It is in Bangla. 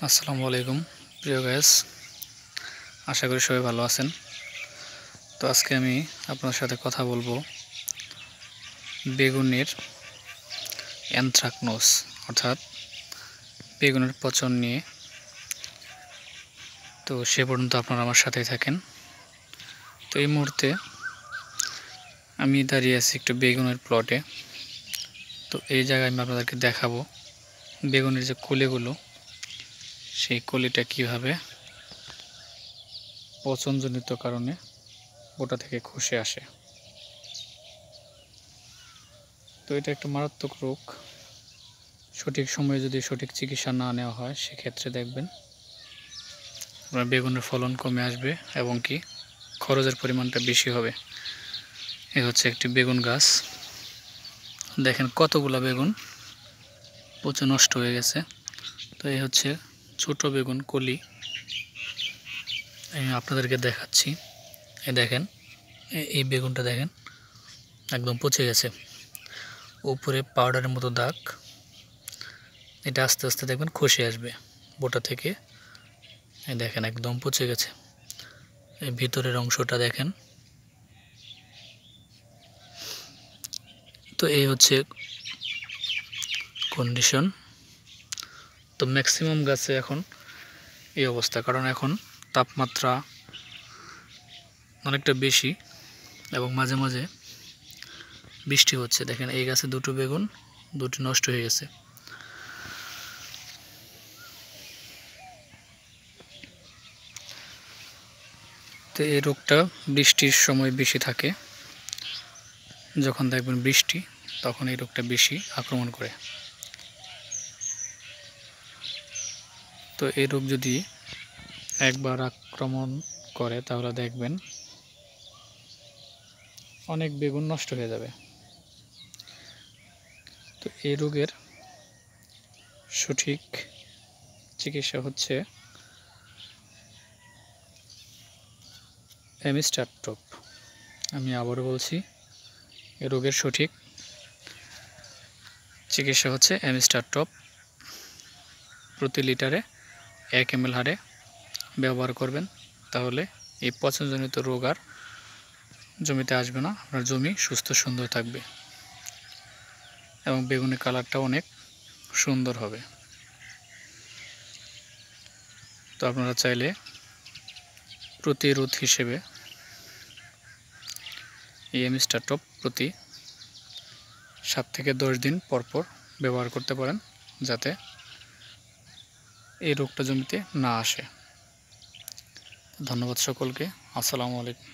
আসসালামু আলাইকুম প্রিয় গাইস, আশা করি সবাই ভালো আছেন। তো আজকে আমি আপনার সাথে কথা বলবো বেগুনের অ্যানথ্রাকনোজ অর্থাৎ বেগুনের পচন নিয়ে। তো সে পর্যন্ত আপনারা আমার সাথেই থাকেন। তো এই মুহূর্তে আমি দাঁড়িয়ে আছি একটু বেগুনের প্লটে। তো এই জায়গায় আমি আপনাদেরকে দেখাবো বেগুনের যে কলিগুলো, সেই কলিটা কীভাবে পচনজনিত কারণে ওটা থেকে খসে আসে। তো এটা একটা মারাত্মক রোগ। সঠিক সময়ে যদি সঠিক চিকিৎসা না নেওয়া হয় সেক্ষেত্রে দেখবেন আপনার বেগুনের ফলন কমে আসবে এবং কি খরচের পরিমাণটা বেশি হবে। এ হচ্ছে একটি বেগুন গাছ, দেখেন কতগুলা বেগুন পচে নষ্ট হয়ে গেছে। তো এই হচ্ছে ছোট বেগুন কলি, আমি আপনাদেরকে দেখাচ্ছি। এই দেখেন, এই বেগুনটা দেখেন একদম পচে গেছে, উপরে পাউডারের মতো দাগ। এটা আস্তে আস্তে দেখবেন খসে আসবে বোটা থেকে। এই দেখেন একদম পচে গেছে। এই ভিতরের অংশটা দেখেন। তো এই হচ্ছে কন্ডিশন। তো ম্যাক্সিমাম গাছে এখন এই অবস্থা, কারণ এখন তাপমাত্রা অনেকটা বেশি এবং মাঝে মাঝে বৃষ্টি হচ্ছে। দেখেন এই গাছে দুটো বেগুন দুটি নষ্ট হয়ে গেছে। তো এই রোগটা বৃষ্টির সময় বেশি থাকে, যখন দেখবেন বৃষ্টি তখন এই রোগটা বেশি আক্রমণ করে। তো এই রোগ যদি একবার আক্রমণ করে তাহলে দেখবেন অনেক বেগুন নষ্ট হয়ে যাবে। তো এই রোগের সঠিক চিকিৎসা হচ্ছে অ্যামিস্টার টপ। আমি আবারও বলছি, এই রোগের সঠিক চিকিৎসা হচ্ছে অ্যামিস্টার টপ। প্রতি লিটারে 1 ml হারে ব্যবহার করবেন, তাহলে এই পচনজনিত রোগ আর জমিতে আসবে না। আপনার জমি সুস্থ সুন্দর থাকবে এবং বেগুনের কালারটা অনেক সুন্দর হবে। তো আপনারা চাইলে প্রতিরোধ হিসেবে এই অ্যামিস্টার টপ প্রতি 7 থেকে 10 দিন পরপর ব্যবহার করতে পারেন, যাতে এই রোগটা জমিতে না আসে। ধন্যবাদ সকলকে। আসসালামু আলাইকুম।